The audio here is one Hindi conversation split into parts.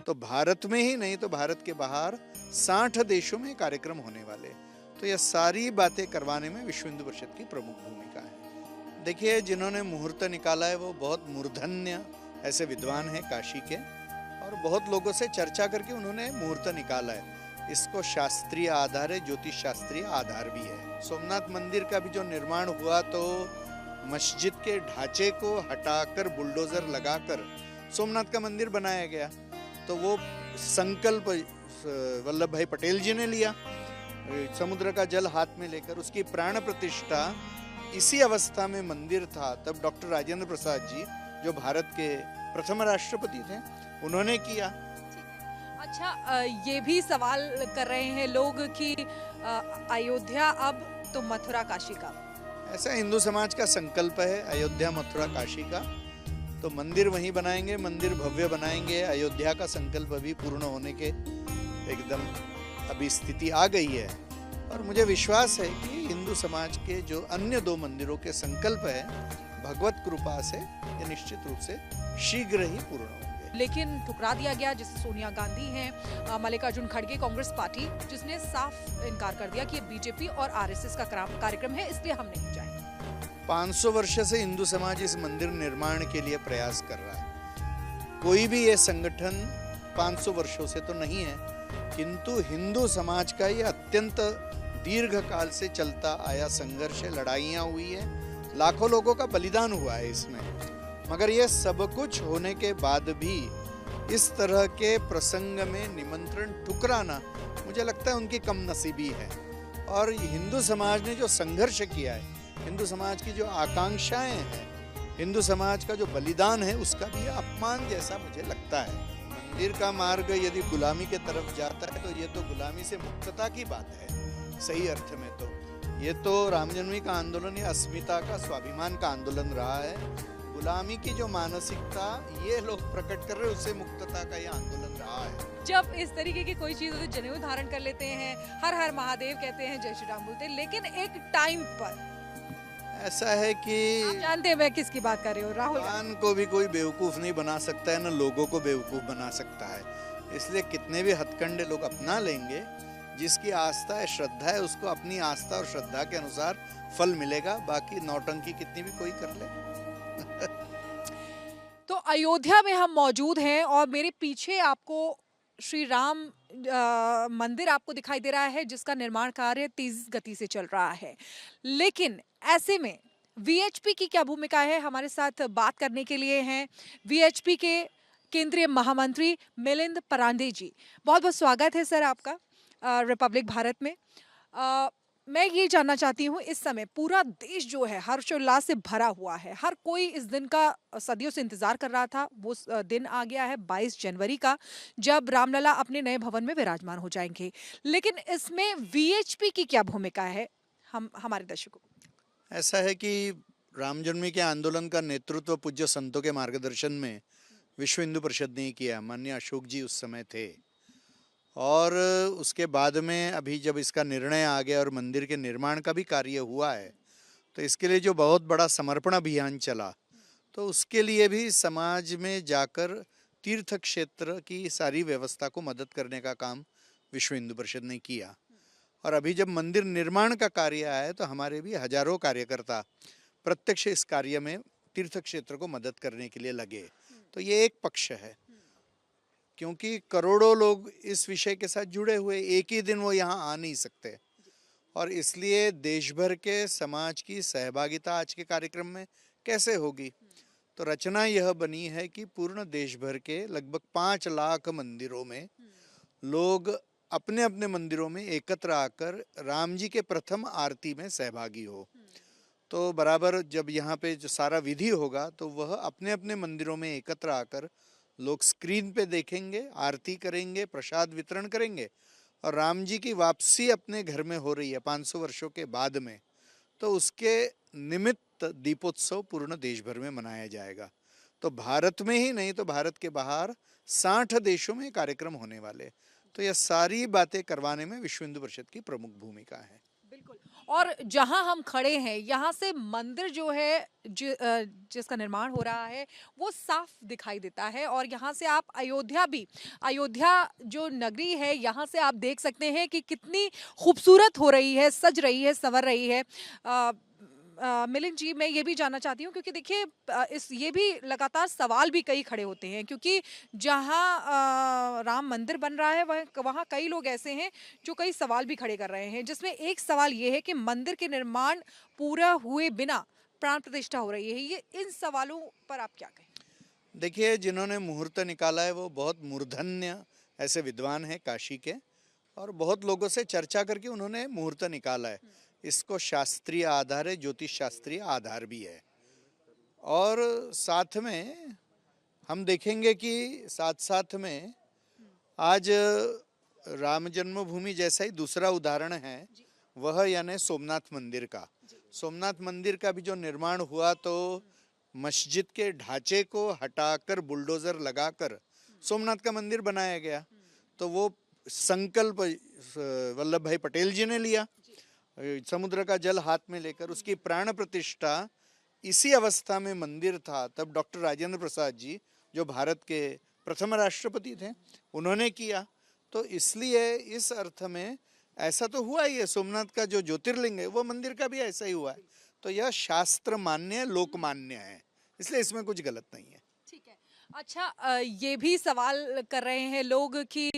तो भारत में ही नहीं तो भारत के बाहर 60 देशों में कार्यक्रम होने वाले। तो यह सारी बातें करवाने में विश्व हिंदू परिषद की प्रमुख भूमिका है। देखिए, जिन्होंने मुहूर्त निकाला है वो बहुत मूर्धन्य ऐसे विद्वान हैं काशी के, और बहुत लोगों से चर्चा करके उन्होंने मुहूर्त निकाला है। इसको शास्त्रीय आधार है, ज्योतिष शास्त्रीय आधार भी है। सोमनाथ मंदिर का भी जो निर्माण हुआ तो मस्जिद के ढांचे को हटाकर बुलडोजर लगाकर सोमनाथ का मंदिर बनाया गया। तो वो संकल्प वल्लभ भाई पटेल जी ने लिया, समुद्र का जल हाथ में लेकर उसकी प्राण प्रतिष्ठा इसी अवस्था में मंदिर था। तब डॉक्टर राजेंद्र प्रसाद जी जो भारत के प्रथम राष्ट्रपति थे उन्होंने किया। अच्छा, ये भी सवाल कर रहे हैं लोग कि अयोध्या अब तो मथुरा काशी का। ऐसा हिंदू समाज का संकल्प है, अयोध्या मथुरा काशी का। तो मंदिर वहीं बनाएंगे, मंदिर भव्य बनाएंगे। अयोध्या का संकल्प अभी पूर्ण होने के एकदम अभी स्थिति आ गई है, और मुझे विश्वास है कि हिंदू समाज के जो अन्य 2 मंदिरों के संकल्प है भगवत कृपा से ये निश्चित रूप से शीघ्र ही पूर्ण होंगे। लेकिन ठुकरा दिया गया, जैसे सोनिया गांधी हैं, मल्लिकार्जुन खड़गे कांग्रेस पार्टी, जिसने साफ इनकार कर दिया कि ये बीजेपी और आरएसएस का कार्यक्रम है, इसलिए हम नहीं जाएंगे। 500 वर्ष से हिंदू समाज इस मंदिर निर्माण के लिए प्रयास कर रहा है। कोई भी ये संगठन 500 वर्षों से तो नहीं है, किंतु हिंदू समाज का ये अत्यंत दीर्घ काल से चलता आया संघर्ष है, लड़ाइयाँ हुई है, लाखों लोगों का बलिदान हुआ है इसमें। मगर ये सब कुछ होने के बाद भी इस तरह के प्रसंग में निमंत्रण ठुकराना मुझे लगता है उनकी कम नसीबी है। और हिंदू समाज ने जो संघर्ष किया है, हिंदू समाज की जो आकांक्षाएं हैं, हिंदू समाज का जो बलिदान है, उसका भी अपमान जैसा मुझे लगता है। मंदिर का मार्ग यदि गुलामी के तरफ जाता है तो ये तो गुलामी से मुक्तता की बात है सही अर्थ में। तो ये तो राम जन्मभूमि का आंदोलन या अस्मिता का, स्वाभिमान का आंदोलन रहा है। गुलामी की जो मानसिकता ये लोग प्रकट कर रहे हैं, उससे मुक्तता का ये आंदोलन रहा है। जब इस तरीके की कोई चीज होती है, जनेऊ धारण कर लेते हैं, हर हर महादेव कहते हैं, जय श्री राम बोलते हैं, लेकिन एक टाइम पर ऐसा है कि आप जानते हैं मैं किसकी बात कर रही हूँ, राहुल भगवान को भी कोई बेवकूफ नहीं बना सकता है, न लोगों को बेवकूफ बना सकता है। इसलिए कितने भी हथकंडे लोग अपना लेंगे, जिसकी आस्था है, श्रद्धा है, उसको अपनी आस्था और श्रद्धा के अनुसार फल मिलेगा। बाकी नौटंकी कितनी भी कोई कर ले। तो अयोध्या में हम मौजूद हैं और मेरे पीछे आपको श्री राम मंदिर आपको दिखाई दे रहा है, जिसका निर्माण कार्य तेज गति से चल रहा है। लेकिन ऐसे में वीएचपी की क्या भूमिका है, हमारे साथ बात करने के लिए हैं वीएचपी के केंद्रीय महामंत्री मिलिंद परांडे जी। बहुत बहुत स्वागत है सर आपका रिपब्लिक भारत में। मैं ये जानना चाहती हूँ, इस समय पूरा देश जो है हर्षोल्लास से भरा हुआ है, हर कोई इस दिन का सदियों से इंतजार कर रहा था। वो दिन आ गया है 22 जनवरी का, जब रामलला अपने नए भवन में विराजमान हो जाएंगे। लेकिन इसमें वीएचपी की क्या भूमिका है, हम हमारे दर्शकों को। ऐसा है कि राम जन्मभूमि के आंदोलन का नेतृत्व पूज्य संतों के मार्गदर्शन में विश्व हिंदू परिषद ने किया। माननीय अशोक जी उस समय थे, और उसके बाद में अभी जब इसका निर्णय आ गया और मंदिर के निर्माण का भी कार्य हुआ है, तो इसके लिए जो बहुत बड़ा समर्पण अभियान चला, तो उसके लिए भी समाज में जाकर तीर्थ क्षेत्र की सारी व्यवस्था को मदद करने का काम विश्व हिंदू परिषद ने किया। और अभी जब मंदिर निर्माण का कार्य आया है तो हमारे भी हजारों कार्यकर्ता प्रत्यक्ष इस कार्य में तीर्थ क्षेत्र को मदद करने के लिए लगे। तो ये एक पक्ष है, क्योंकि करोड़ों लोग इस विषय के साथ जुड़े हुए, एक ही दिन वो यहाँ आ नहीं सकते, और इसलिए देश भर के समाज की सहभागिता आज के कार्यक्रम में कैसे होगी। तो रचना यह बनी है कि पूर्ण देश भर के लगभग 5 लाख मंदिरों में लोग अपने अपने मंदिरों में एकत्र आकर राम जी के प्रथम आरती में सहभागी हो। तो बराबर जब यहाँ पे जो सारा विधि होगा तो वह अपने अपने मंदिरों में एकत्र आकर लोग स्क्रीन पे देखेंगे, आरती करेंगे, प्रसाद वितरण करेंगे, और राम जी की वापसी अपने घर में हो रही है 500 वर्षों के बाद में, तो उसके निमित्त दीपोत्सव पूर्ण देश भर में मनाया जाएगा। तो भारत में ही नहीं तो भारत के बाहर 60 देशों में कार्यक्रम होने वाले। तो यह सारी बातें करवाने में विश्व हिंदू परिषद की प्रमुख भूमिका है। बिल्कुल। बिल्कुल। और जहां हम खड़े हैं यहाँ से मंदिर जो है जिसका निर्माण हो रहा है वो साफ दिखाई देता है। और यहाँ से आप अयोध्या जो नगरी है यहाँ से आप देख सकते हैं कि कितनी खूबसूरत हो रही है, सज रही है, संवर रही है। मिलिंद जी, मैं ये भी जानना चाहती हूँ क्योंकि देखिए इस ये भी लगातार सवाल भी कई खड़े होते हैं क्योंकि जहाँ राम मंदिर बन रहा है वहाँ कई लोग ऐसे हैं जो कई सवाल भी खड़े कर रहे हैं, जिसमें एक सवाल ये है कि मंदिर के निर्माण पूरा हुए बिना प्राण प्रतिष्ठा हो रही है। ये इन सवालों पर आप क्या कहें? देखिए, जिन्होंने मुहूर्त निकाला है वो बहुत मूर्धन्य ऐसे विद्वान हैं काशी के, और बहुत लोगों से चर्चा करके उन्होंने मुहूर्त निकाला है। इसको शास्त्रीय आधार है, ज्योतिष शास्त्रीय आधार भी है। और साथ में हम देखेंगे कि साथ साथ में आज राम जन्मभूमि जैसा ही दूसरा उदाहरण है, वह यानी सोमनाथ मंदिर का। सोमनाथ मंदिर का भी जो निर्माण हुआ तो मस्जिद के ढांचे को हटाकर बुलडोजर लगाकर सोमनाथ का मंदिर बनाया गया। तो वो संकल्प वल्लभ भाई पटेल जी ने लिया, समुद्र का जल हाथ में लेकर उसकी प्राण प्रतिष्ठा इसी अवस्था में मंदिर था। तब डॉक्टर राजेंद्र प्रसाद जी जो भारत के प्रथम राष्ट्रपति थे उन्होंने किया। तो इसलिए इस अर्थ में ऐसा तो हुआ ही है, सोमनाथ का जो ज्योतिर्लिंग है वो मंदिर का भी ऐसा ही हुआ है। तो यह शास्त्र मान्य लोकमान्य है, इसलिए इसमें कुछ गलत नहीं है। ठीक है। अच्छा, ये भी सवाल कर रहे हैं लोग कि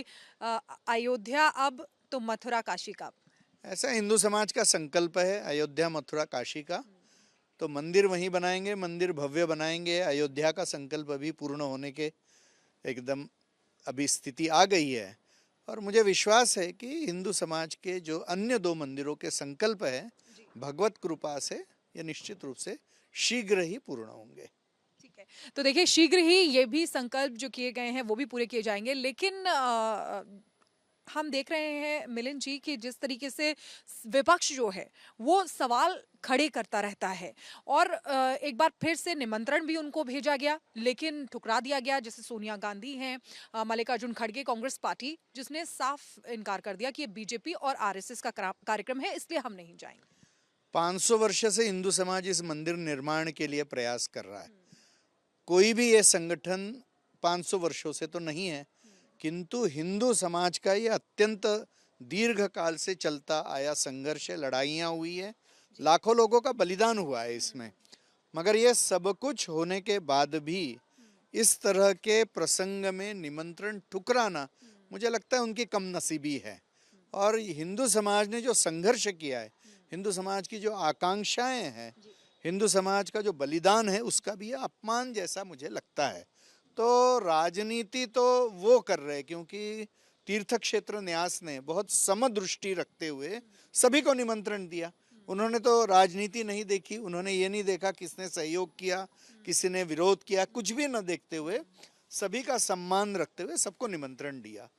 अयोध्या अब तो मथुरा काशी का। ऐसा हिंदू समाज का संकल्प है, अयोध्या मथुरा काशी का। तो मंदिर वहीं बनाएंगे, मंदिर भव्य बनाएंगे। अयोध्या का संकल्प अभी पूर्ण होने के एकदम अभी स्थिति आ गई है। और मुझे विश्वास है कि हिंदू समाज के जो अन्य 2 मंदिरों के संकल्प है, भगवत कृपा से ये निश्चित रूप से शीघ्र ही पूर्ण होंगे। ठीक है। तो देखिए शीघ्र ही ये भी संकल्प जो किए गए हैं वो भी पूरे किए जाएंगे। लेकिन हम देख रहे हैं मिलिंद जी कि जिस तरीके से विपक्ष जो है वो सवाल खड़े करता रहता है। और एक बार फिर से निमंत्रण भी उनको भेजा गया लेकिन ठुकरा दिया गया। जैसे सोनिया गांधी हैं, मल्लिकार्जुन खड़गे कांग्रेस पार्टी, जिसने साफ इनकार कर दिया कि ये बीजेपी और आरएसएस का कार्यक्रम है, इसलिए हम नहीं जाएंगे। 500 वर्ष से हिंदू समाज इस मंदिर निर्माण के लिए प्रयास कर रहा है। कोई भी ये संगठन 500 वर्षों से तो नहीं है, किंतु हिंदू समाज का ये अत्यंत दीर्घ काल से चलता आया संघर्ष है, लड़ाइयाँ हुई है, लाखों लोगों का बलिदान हुआ है इसमें। मगर ये सब कुछ होने के बाद भी इस तरह के प्रसंग में निमंत्रण ठुकराना मुझे लगता है उनकी कम नसीबी है। और हिंदू समाज ने जो संघर्ष किया है, हिंदू समाज की जो आकांक्षाएं हैं, हिंदू समाज का जो बलिदान है, उसका भी यह अपमान जैसा मुझे लगता है। तो राजनीति तो वो कर रहे हैं क्योंकि तीर्थ क्षेत्र न्यास ने बहुत समदृष्टि रखते हुए सभी को निमंत्रण दिया। उन्होंने तो राजनीति नहीं देखी, उन्होंने ये नहीं देखा किसने सहयोग किया, किसी ने विरोध किया, कुछ भी न देखते हुए सभी का सम्मान रखते हुए सबको निमंत्रण दिया।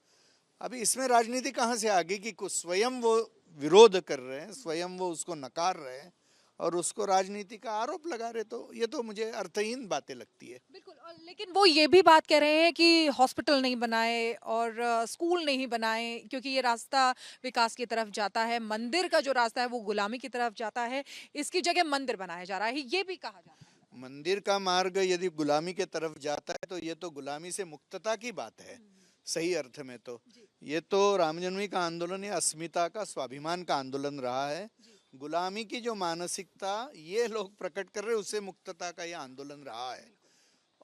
अभी इसमें राजनीति कहाँ से आ गई कि कुछ स्वयं वो विरोध कर रहे हैं, स्वयं वो उसको नकार रहे हैं और उसको राजनीति का आरोप लगा रहे। तो ये तो मुझे अर्थहीन बातें लगती है। बिल्कुल। और लेकिन वो ये भी बात कह रहे हैं कि हॉस्पिटल नहीं बनाए और स्कूल नहीं बनाए क्योंकि ये रास्ता विकास की तरफ जाता है, मंदिर का जो रास्ता है वो गुलामी की तरफ जाता है, इसकी जगह मंदिर बनाया जा रहा है, ये भी कहा जा रहा है। मंदिर का मार्ग यदि गुलामी के तरफ जाता है तो ये तो गुलामी से मुक्तता की बात है, सही अर्थ में। तो ये तो राम जन्मभूमि का आंदोलन या अस्मिता का, स्वाभिमान का आंदोलन रहा है। गुलामी की जो मानसिकता ये लोग प्रकट कर रहे हैं, उससे मुक्तता का ये आंदोलन रहा है।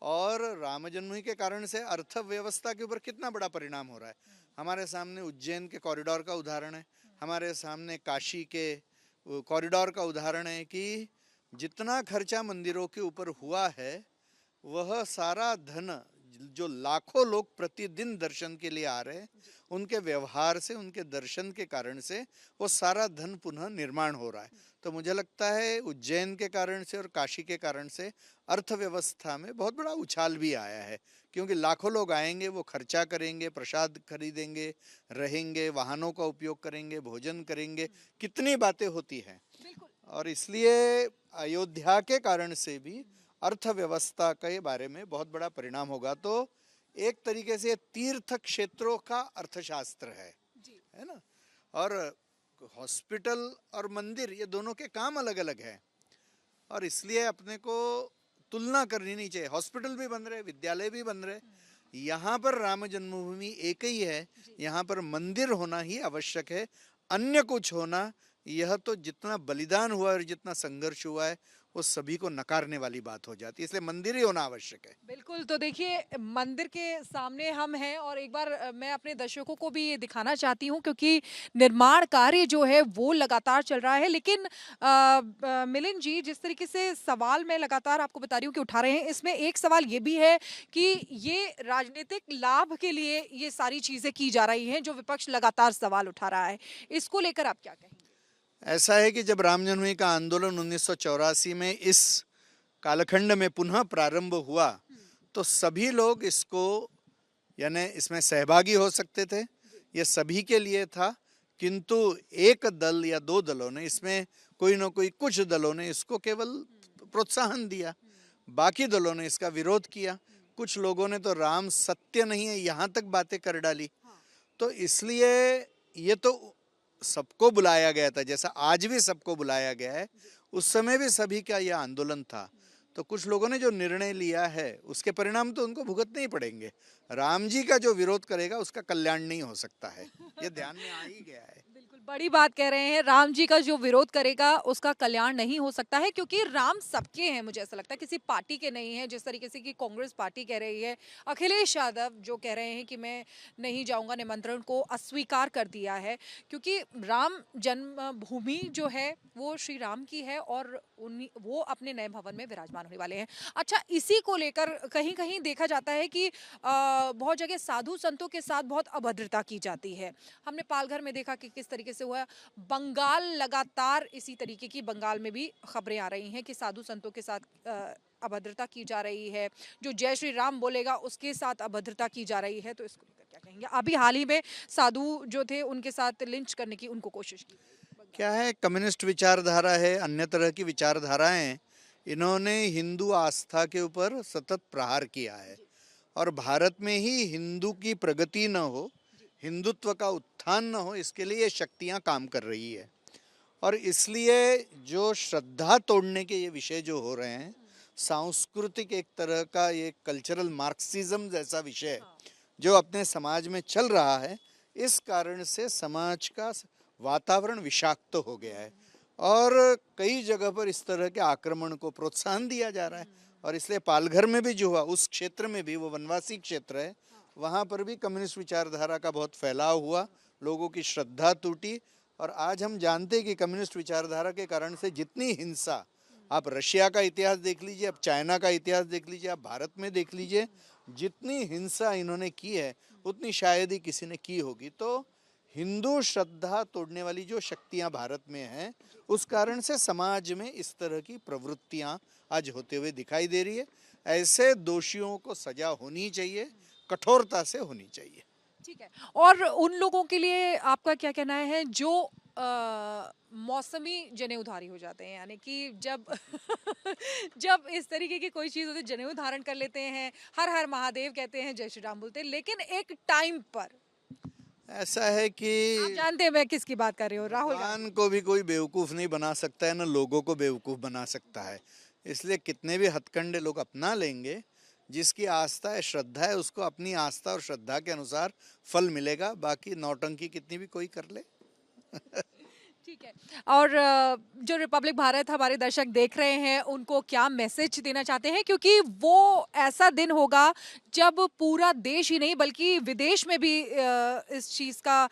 और राम जन्मभूमि के कारण से अर्थव्यवस्था के ऊपर कितना बड़ा परिणाम हो रहा है। हमारे सामने उज्जैन के कॉरिडोर का उदाहरण है, हमारे सामने काशी के कॉरिडोर का उदाहरण है कि जितना खर्चा मंदिरों के ऊपर हुआ है वह सारा धन जो लाखों लोग प्रतिदिन दर्शन के लिए आ रहे हैं, उनके व्यवहार से, उनके दर्शन के कारण से वो सारा धन पुनः निर्माण हो रहा है। तो मुझे लगता है उज्जैन के कारण से और काशी के कारण से अर्थव्यवस्था में बहुत बड़ा उछाल भी आया है, क्योंकि लाखों लोग आएंगे, वो खर्चा करेंगे, प्रसाद खरीदेंगे, रहेंगे, वाहनों का उपयोग करेंगे, भोजन करेंगे, कितनी बातें होती हैं। और इसलिए अयोध्या के कारण से भी अर्थव्यवस्था के बारे में बहुत बड़ा परिणाम होगा। तो एक तरीके से तीर्थ क्षेत्रों का अर्थशास्त्र है ना। और हॉस्पिटल और मंदिर ये दोनों के काम अलग अलग हैं और इसलिए अपने को तुलना करनी नहीं चाहिए। हॉस्पिटल भी बन रहे, विद्यालय भी बन रहे, यहाँ पर राम जन्मभूमि एक ही है, यहाँ पर मंदिर होना ही आवश्यक है। अन्य कुछ होना यह तो जितना बलिदान हुआ और जितना संघर्ष हुआ है वो सभी को नकारने वाली बात हो जाती है, इसलिए मंदिर ही होना आवश्यक है। बिल्कुल, तो देखिए मंदिर के सामने हम हैं और एक बार मैं अपने दर्शकों को भी ये दिखाना चाहती हूँ क्योंकि निर्माण कार्य जो है वो लगातार चल रहा है। लेकिन मिलिंद जी, जिस तरीके से सवाल मैं लगातार आपको बता रही हूँ कि उठा रहे हैं, इसमें एक सवाल ये भी है कि ये राजनीतिक लाभ के लिए ये सारी चीज़ें की जा रही हैं, जो विपक्ष लगातार सवाल उठा रहा है। इसको लेकर आप क्या कहेंगे? ऐसा है कि जब राम जन्मभूमि का आंदोलन 1984 में इस कालखंड में पुनः प्रारंभ हुआ तो सभी लोग इसको यानी इसमें सहभागी हो सकते थे, ये सभी के लिए था। किंतु एक दल या दो दलों ने इसमें कोई ना कोई कुछ दलों ने इसको केवल प्रोत्साहन दिया, बाकी दलों ने इसका विरोध किया। कुछ लोगों ने तो राम सत्य नहीं है यहाँ तक बातें कर डाली। तो इसलिए ये तो सबको बुलाया गया था, जैसा आज भी सबको बुलाया गया है, उस समय भी सभी का यह आंदोलन था। तो कुछ लोगों ने जो निर्णय लिया है उसके परिणाम तो उनको भुगतने ही पड़ेंगे। राम जी का जो विरोध करेगा उसका कल्याण नहीं हो सकता है, ये ध्यान में आ ही गया है। बिल्कुल बड़ी बात कह रहे हैं, राम जी का जो विरोध करेगा उसका कल्याण नहीं हो सकता है क्योंकि राम सबके हैं। मुझे ऐसा लगता है किसी पार्टी के नहीं है, जिस तरीके से कि कांग्रेस पार्टी कह रही है, अखिलेश यादव जो कह रहे हैं कि मैं नहीं जाऊंगा, निमंत्रण को अस्वीकार कर दिया है क्योंकि राम जन्मभूमि जो है वो श्री राम की है और वो अपने नए भवन में विराजमान होने वाले हैं। अच्छा, इसी को लेकर कहीं कहीं देखा जाता है कि बहुत जगह साधु संतों के साथ बहुत अभद्रता की जाती है। हमने पालघर में देखा कि किस तरीके से हुआ। बंगाल लगातार इसी तरीके की, बंगाल में भी खबरें आ रही हैं कि साधु संतों के साथ अभद्रता की जा रही है, जो जय श्री राम बोलेगा उसके साथ अभद्रता की जा रही है। तो इसको लेकर क्या कहेंगे? अभी हाल ही में साधु जो थे उनके साथ लिंच करने की उनको कोशिश की। क्या है, कम्युनिस्ट विचारधारा है, अन्य तरह की विचारधाराएं, इन्होंने हिंदू आस्था के ऊपर सतत प्रहार किया है और भारत में ही हिंदू की प्रगति न हो, हिंदुत्व का उत्थान न हो, इसके लिए ये शक्तियां काम कर रही है। और इसलिए जो श्रद्धा तोड़ने के ये विषय जो हो रहे हैं, सांस्कृतिक एक तरह का ये कल्चरल मार्क्सिज्म जैसा विषय जो अपने समाज में चल रहा है, इस कारण से समाज का वातावरण विषाक्त हो गया है और कई जगह पर इस तरह के आक्रमण को प्रोत्साहन दिया जा रहा है। और इसलिए पालघर में भी जो हुआ, उस क्षेत्र में भी, वो वनवासी क्षेत्र है, वहाँ पर भी कम्युनिस्ट विचारधारा का बहुत फैलाव हुआ, लोगों की श्रद्धा टूटी। और आज हम जानते हैं कि कम्युनिस्ट विचारधारा के कारण से जितनी हिंसा, आप रशिया का इतिहास देख लीजिए, आप चाइना का इतिहास देख लीजिए, आप भारत में देख लीजिए, जितनी हिंसा इन्होंने की है उतनी शायद ही किसी ने की होगी। तो हिंदू श्रद्धा तोड़ने वाली जो शक्तियां भारत में हैं, उस कारण से समाज में इस तरह की प्रवृत्तियां आज होते हुए दिखाई दे रही है। ऐसे दोषियों को सजा होनी चाहिए, कठोरता से होनी चाहिए। ठीक है, और उन लोगों के लिए आपका क्या कहना है जो मौसमी जनेऊधारी हो जाते हैं, यानी कि जब जब इस तरीके की कोई चीज़ होती है, जनेऊ धारण कर लेते हैं, हर हर महादेव कहते हैं, जय श्री राम बोलते हैं, लेकिन एक टाइम पर ऐसा है कि आप जानते हैं मैं किसकी बात कर रही हूँ, राहुल गांधी। भगवान को भी कोई बेवकूफ़ नहीं बना सकता है, ना लोगों को बेवकूफ़ बना सकता है। इसलिए कितने भी हथकंडे लोग अपना लेंगे, जिसकी आस्था है, श्रद्धा है, उसको अपनी आस्था और श्रद्धा के अनुसार फल मिलेगा। बाकी नौटंकी कितनी भी कोई कर ले। ठीक है, और जो रिपब्लिक भारत हमारे दर्शक देख रहे हैं उनको क्या मैसेज देना चाहते हैं, क्योंकि वो ऐसा दिन होगा जब पूरा देश ही नहीं बल्कि विदेश में भी इस चीज़ का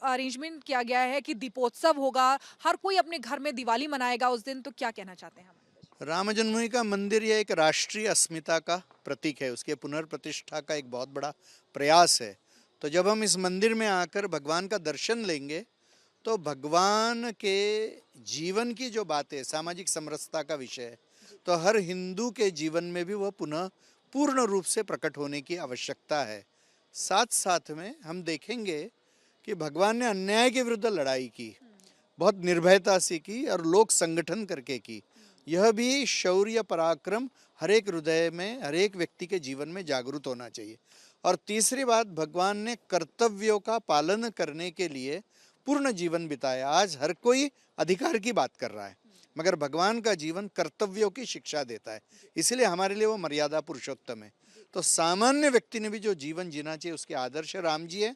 अरेंजमेंट किया गया है कि दीपोत्सव होगा, हर कोई अपने घर में दिवाली मनाएगा उस दिन। तो क्या कहना चाहते हैं हमारे दर्शक? राम जन्मभूमि का मंदिर यह एक राष्ट्रीय अस्मिता का प्रतीक है, उसके पुनर्प्रतिष्ठा का एक बहुत बड़ा प्रयास है। तो जब हम इस मंदिर में आकर भगवान का दर्शन लेंगे तो भगवान के जीवन की जो बातें, सामाजिक समरसता का विषय है, तो हर हिंदू के जीवन में भी वह पुनः पूर्ण रूप से प्रकट होने की आवश्यकता है। साथ साथ में हम देखेंगे कि भगवान ने अन्याय के विरुद्ध लड़ाई की, बहुत निर्भयता से की और लोक संगठन करके की। यह भी शौर्य पराक्रम हर एक हृदय में, हर एक व्यक्ति के जीवन में जागृत होना चाहिए। और तीसरी बात, भगवान ने कर्तव्यों का पालन करने के लिए पूर्ण जीवन बिताया। आज हर कोई अधिकार की बात कर रहा है, मगर भगवान का जीवन कर्तव्यों की शिक्षा देता है, इसलिए हमारे लिए वो मर्यादा पुरुषोत्तम है। तो सामान्य व्यक्ति ने भी जो जीवन जीना चाहिए उसके आदर्श राम जी है।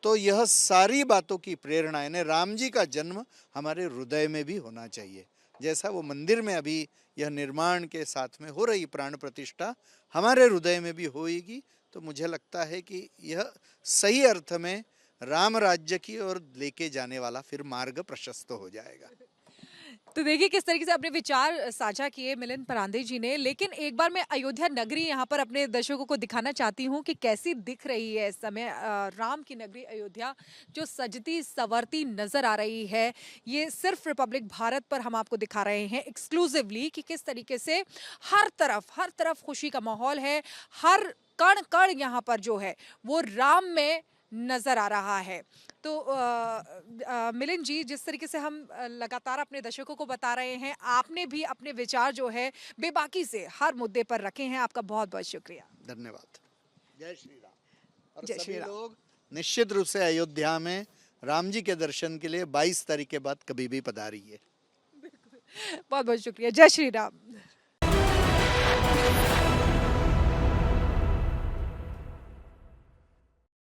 तो यह सारी बातों की प्रेरणा यानी राम जी का जन्म हमारे हृदय में भी होना चाहिए। जैसा वो मंदिर में अभी यह निर्माण के साथ में हो रही प्राण प्रतिष्ठा हमारे हृदय में भी होएगी, तो मुझे लगता है कि यह सही अर्थ में राम राज्य की ओर लेके जाने वाला फिर मार्ग प्रशस्त हो जाएगा। तो देखिए किस तरीके से अपने विचार साझा किए मिलिंद परांदे जी ने। लेकिन एक बार मैं अयोध्या नगरी यहाँ पर अपने दर्शकों को दिखाना चाहती हूँ कि कैसी दिख रही है इस समय राम की नगरी अयोध्या, जो सजती संवरती नजर आ रही है। ये सिर्फ रिपब्लिक भारत पर हम आपको दिखा रहे हैं एक्सक्लूसिवली कि किस तरीके से हर तरफ खुशी का माहौल है। हर कण कण यहाँ पर जो है वो राम में नजर आ रहा है। तो मिलिंद जी, जिस तरीके से हम लगातार अपने दर्शकों को बता रहे हैं, आपने भी अपने विचार जो है बेबाकी से हर मुद्दे पर रखे हैं। आपका बहुत बहुत शुक्रिया। धन्यवाद। जय श्री राम। और जय श्री सभी राम। लोग निश्चित रूप से अयोध्या में राम जी के दर्शन के लिए 22 तारीख के बाद कभी भी पधारिए। बहुत बहुत शुक्रिया। जय श्री राम।